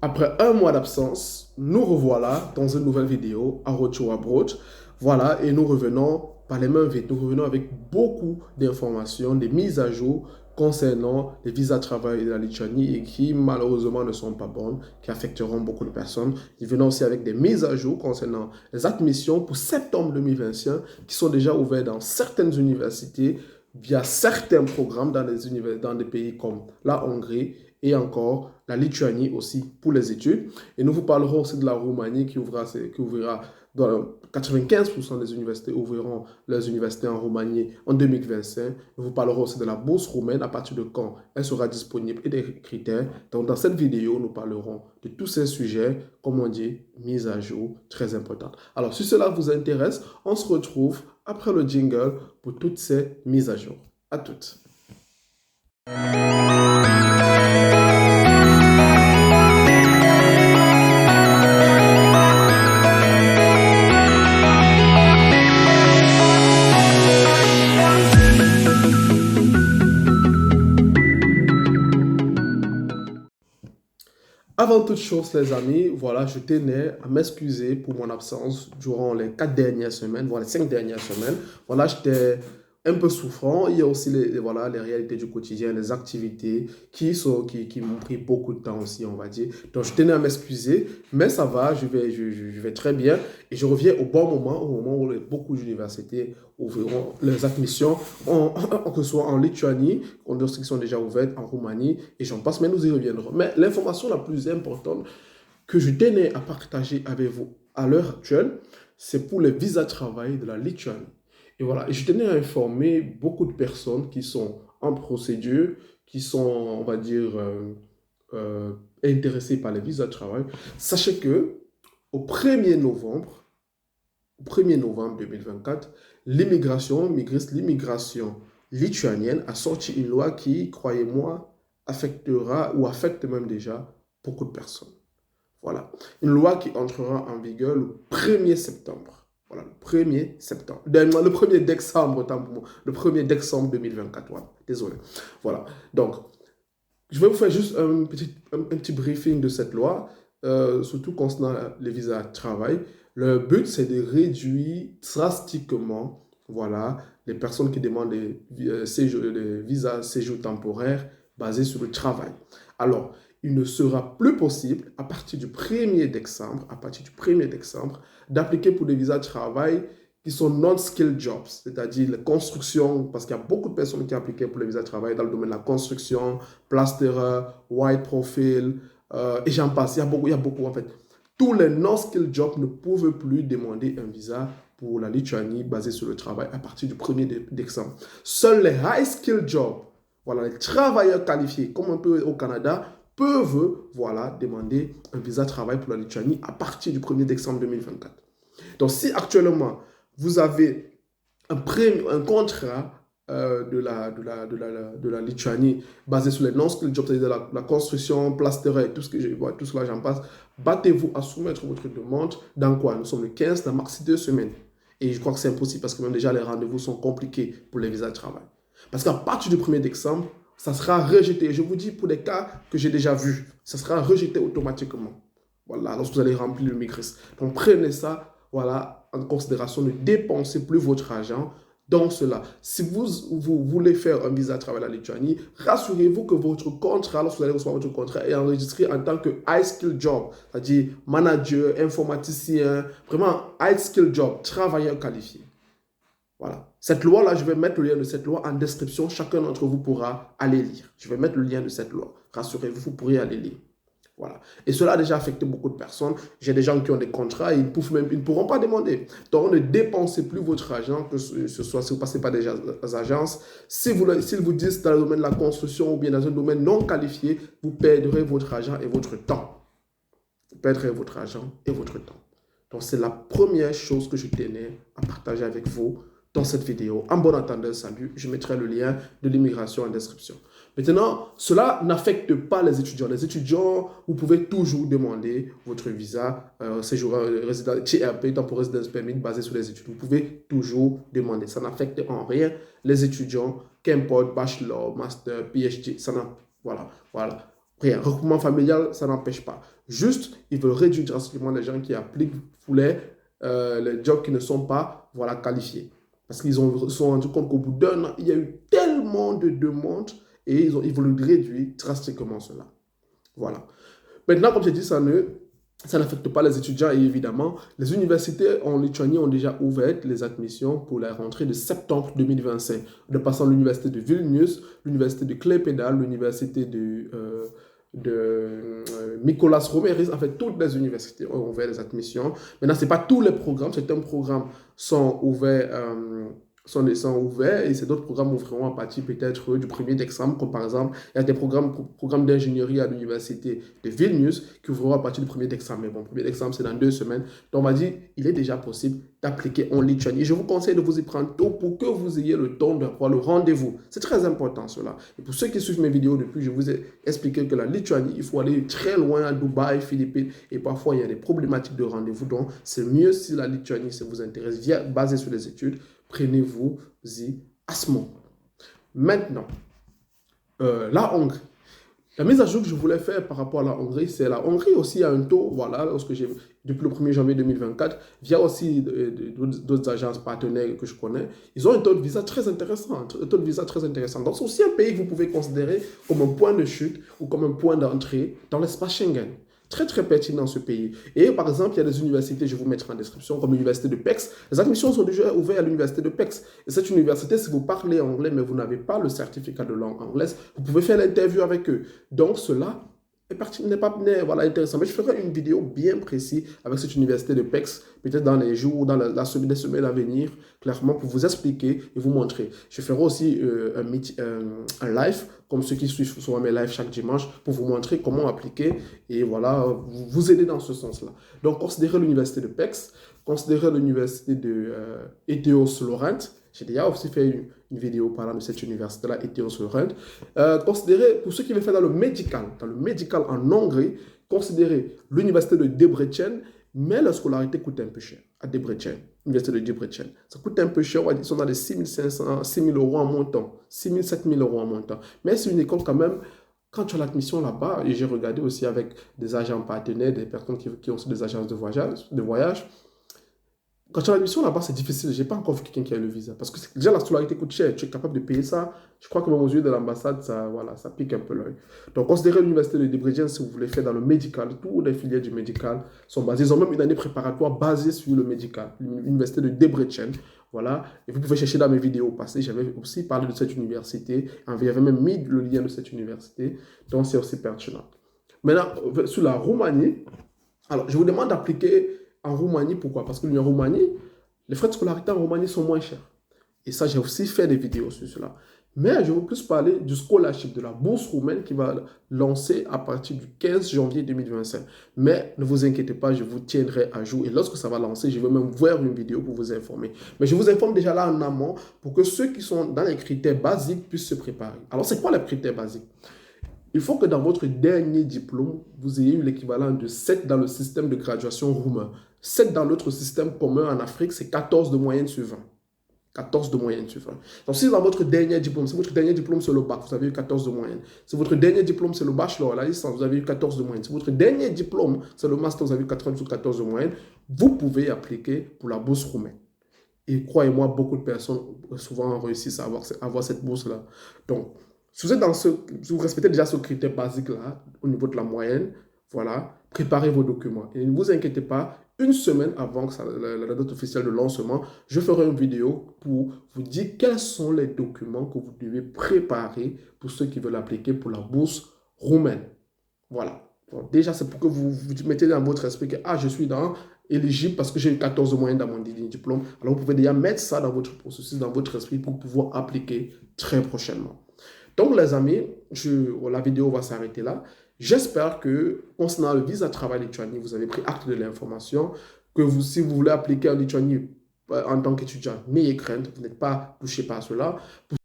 Après un mois d'absence, nous revoilà dans une nouvelle vidéo à Retour à Broach. Voilà, et nous revenons par les mains vides. Nous revenons avec beaucoup d'informations, des mises à jour concernant les visas de travail de la Lituanie et qui malheureusement ne sont pas bonnes, qui affecteront beaucoup de personnes. Nous venons aussi avec des mises à jour concernant les admissions pour septembre 2025 qui sont déjà ouvertes dans certaines universités via certains programmes dans des pays comme la Hongrie et encore la Lituanie aussi pour les études. Et nous vous parlerons aussi de la Roumanie qui ouvrira dans 95% des universités ouvriront leurs universités en Roumanie en 2025. Nous vous parlerons aussi de la bourse roumaine, à partir de quand elle sera disponible et des critères. Donc dans cette vidéo, nous parlerons de tous ces sujets, comme on dit, mise à jour, très importante. Alors si cela vous intéresse, on se retrouve après le jingle pour toutes ces mises à jour. À toutes. Avant toute chose, les amis, voilà, je tenais à m'excuser pour mon absence durant les 4 dernières semaines, voire les 5 dernières semaines. Voilà, j'étais un peu souffrant. Il y a aussi voilà, les réalités du quotidien, les activités qui m'ont pris beaucoup de temps aussi, on va dire. Donc, je tenais à m'excuser, mais ça va, je vais très bien. Et je reviens au bon moment, au moment où beaucoup d'universités ouvriront leurs admissions, que ce soit en Lituanie, qui sont déjà ouvertes, en Roumanie, et j'en passe, mais nous y reviendrons. Mais l'information la plus importante que je tenais à partager avec vous à l'heure actuelle, c'est pour les visas de travail de la Lituanie. Et voilà, et je tenais à informer beaucoup de personnes qui sont en procédure, qui sont, on va dire, euh, intéressées par les visas de travail. Sachez que au 1er novembre, 1er novembre 2024, l'immigration lituanienne a sorti une loi qui, croyez-moi, affectera ou affecte même déjà beaucoup de personnes. Voilà. Une loi qui entrera en vigueur le 1er septembre. Voilà, le 1er septembre. Le 1er décembre, autant pour moi. Le 1er décembre 2024. Voilà. Désolé. Voilà. Donc, je vais vous faire juste un petit briefing de cette loi, surtout concernant les visas de travail. Le but, c'est de réduire drastiquement, voilà, les personnes qui demandent des visas séjour temporaire basés sur le travail. Alors, il ne sera plus possible, à partir du 1er décembre, d'appliquer pour des visas de travail qui sont non-skilled jobs, c'est-à-dire la construction, parce qu'il y a beaucoup de personnes qui appliquaient pour les visas de travail dans le domaine de la construction, plastereur, white profile, et j'en passe. Il y a beaucoup en fait. Tous les non-skilled jobs ne peuvent plus demander un visa pour la Lituanie basé sur le travail à partir du 1er décembre. Seuls les high-skilled jobs, voilà, les travailleurs qualifiés, comme un peu au Canada, peuvent voilà, demander un visa de travail pour la Lituanie à partir du 1er décembre 2024. Donc si actuellement vous avez un contrat de la Lituanie basé sur les non-skilled jobs, c'est-à-dire la construction, plasteret, tout ce que je vois, tout cela, j'en passe, battez-vous à soumettre votre demande dans quoi? Nous sommes le 15, dans maxi 2 semaines. Et je crois que c'est impossible parce que même déjà les rendez-vous sont compliqués pour les visas de travail. Parce qu'à partir du 1er décembre, ça sera rejeté. Je vous dis pour les cas que j'ai déjà vus, ça sera rejeté automatiquement. Voilà, lorsque vous allez remplir le MIGRIS. Donc prenez ça, voilà, en considération, ne dépensez plus votre argent dans cela. Si vous voulez faire un visa de travail à la Lituanie, rassurez-vous que votre contrat, lorsque vous allez recevoir votre contrat, est enregistré en tant que high skill job, c'est-à-dire manager, informaticien, vraiment high skill job, travailleur qualifié. Voilà. Cette loi-là, je vais mettre le lien de cette loi en description. Chacun d'entre vous pourra aller lire. Je vais mettre le lien de cette loi. Rassurez-vous, vous pourrez aller lire. Voilà. Et cela a déjà affecté beaucoup de personnes. J'ai des gens qui ont des contrats et ils ne pourront pas demander. Donc, ne dépensez plus votre argent, que ce soit si vous passez par des agences. S'ils vous disent dans le domaine de la construction ou bien dans un domaine non qualifié, vous perdrez votre argent et votre temps. Vous perdrez votre argent et votre temps. Donc, c'est la première chose que je tenais à partager avec vous dans cette vidéo. En bon entendeur, salut. Je mettrai le lien de l'immigration en description. Maintenant, cela n'affecte pas les étudiants. Les étudiants, vous pouvez toujours demander votre visa séjour résident TRP, temporaire residence permit, basé sur les études. Vous pouvez toujours demander. Ça n'affecte en rien les étudiants, qu'importe, bachelor, master, PhD. Voilà, voilà. Rien. Regroupement familial, ça n'empêche pas. Juste, ils veulent réduire drastiquement les gens qui appliquent pour les jobs qui ne sont pas voilà, qualifiés. Parce qu'ils se sont rendus compte qu'au bout d'un an, il y a eu tellement de demandes et ils veulent réduire drastiquement cela. Voilà. Maintenant, comme j'ai dit, ça n'affecte pas les étudiants et évidemment, les universités en Lituanie ont déjà ouvert les admissions pour la rentrée de septembre 2025, de passant l'université de Vilnius, l'université de Klaipėda, l'université de Mykolas Romeris, en fait, toutes les universités ont ouvert les admissions. Maintenant, ce n'est pas tous les programmes, certains programmes sont ouverts et ces d'autres programmes ouvriront à partir peut-être du premier d'examen, comme par exemple, il y a des programmes d'ingénierie à l'université de Vilnius qui ouvriront à partir du premier d'examen. Bon, le premier d'examen, c'est dans 2 semaines. Donc, on va dire, il est déjà possible d'appliquer en Lituanie. Je vous conseille de vous y prendre tôt pour que vous ayez le temps d'avoir le rendez-vous. C'est très important cela. Et pour ceux qui suivent mes vidéos depuis, je vous ai expliqué que la Lituanie, il faut aller très loin à Dubaï, Philippines, et parfois il y a des problématiques de rendez-vous. Donc, c'est mieux si la Lituanie, ça vous intéresse, basé sur les études, prenez-vous-y à ce moment. Maintenant, la Hongrie. La mise à jour que je voulais faire par rapport à la Hongrie, c'est la Hongrie aussi a un taux, voilà, depuis le 1er janvier 2024, via aussi d'autres agences partenaires que je connais, ils ont un taux de visa très intéressant, Donc, c'est aussi un pays que vous pouvez considérer comme un point de chute ou comme un point d'entrée dans l'espace Schengen. Très, très pertinent ce pays. Et par exemple, il y a des universités, je vous mettrai en description, comme l'université de Pécs. Les admissions sont déjà ouvertes à l'université de Pécs. Et cette université, si vous parlez anglais, mais vous n'avez pas le certificat de langue anglaise, vous pouvez faire l'interview avec eux. Donc, cela n'est pas voilà, intéressant. Mais je ferai une vidéo bien précise avec cette université de Pécs, peut-être dans les jours ou dans les semaines à venir, clairement, pour vous expliquer et vous montrer. Je ferai aussi un live, comme ceux qui suivent souvent mes lives chaque dimanche, pour vous montrer comment appliquer et voilà, vous aider dans ce sens-là. Donc, considérez l'université de Pécs, considérez l'université de ETHOS Laurent. J'ai déjà aussi fait une vidéo parlant de cette université-là, ETHOS Laurent. Considérez, pour ceux qui veulent faire dans le médical en Hongrie, considérez l'université de Debrecen, mais la scolarité coûte un peu cher à Debrecen, l'université de Debrecen. Ça coûte un peu cher, ils sont dans les 6 500, 6 000 euros en montant, 6 000, 7 000 euros en montant. Mais c'est une école quand même, quand tu as l'admission là-bas, et j'ai regardé aussi avec des agents partenaires, des personnes qui ont aussi des agences de voyage. Quand tu as l'admission là-bas, c'est difficile. Je n'ai pas encore vu quelqu'un qui a le visa. Parce que déjà, la scolarité coûte cher. Tu es capable de payer ça. Je crois que même aux yeux de l'ambassade, ça pique un peu l'œil. Donc, considérez l'université de Debrecen si vous voulez faire dans le médical. Toutes les filières du médical sont basées. Ils ont même une année préparatoire basée sur le médical. L'université de Debrecen. Voilà. Et vous pouvez chercher dans mes vidéos passées. J'avais aussi parlé de cette université. J'avais même mis le lien de cette université. Donc, c'est aussi pertinent. Maintenant, sur la Roumanie. Alors, je vous demande d'appliquer en Roumanie. Pourquoi? Parce que en Roumanie, les frais de scolarité en Roumanie sont moins chers. Et ça, j'ai aussi fait des vidéos sur cela. Mais je veux plus parler du scholarship, de la bourse roumaine qui va lancer à partir du 15 janvier 2025. Mais ne vous inquiétez pas, je vous tiendrai à jour. Et lorsque ça va lancer, je vais même voir une vidéo pour vous informer. Mais je vous informe déjà là en amont pour que ceux qui sont dans les critères basiques puissent se préparer. Alors, c'est quoi les critères basiques? Il faut que dans votre dernier diplôme, vous ayez eu l'équivalent de 7 dans le système de graduation roumain. 7 dans l'autre système commun en Afrique, c'est 14 de moyenne sur 20. 14 de moyenne sur 20. Donc, si dans votre dernier diplôme, c'est le bac, vous avez eu 14 de moyenne. Si votre dernier diplôme, c'est le bachelor, la licence, vous avez eu 14 de moyenne. Si votre dernier diplôme, c'est le master, vous avez eu 14 de moyenne, vous pouvez appliquer pour la bourse roumaine. Et croyez-moi, beaucoup de personnes souvent réussissent à avoir cette bourse-là. Donc, si vous respectez déjà ce critère basique-là, au niveau de la moyenne, voilà, préparez vos documents. Et ne vous inquiétez pas, une semaine avant la date officielle de lancement, je ferai une vidéo pour vous dire quels sont les documents que vous devez préparer pour ceux qui veulent appliquer pour la bourse roumaine. Voilà. Donc, déjà, c'est pour que vous mettez dans votre esprit que je suis éligible parce que j'ai eu 14 de moyenne dans mon diplôme. Alors, vous pouvez déjà mettre ça dans votre processus, dans votre esprit pour pouvoir appliquer très prochainement. Donc, les amis, la vidéo va s'arrêter là. J'espère que, concernant le visa travail Lituanie, vous avez pris acte de l'information, que si vous voulez appliquer en Lituanie en tant qu'étudiant, n'ayez crainte, vous n'êtes pas touché par cela.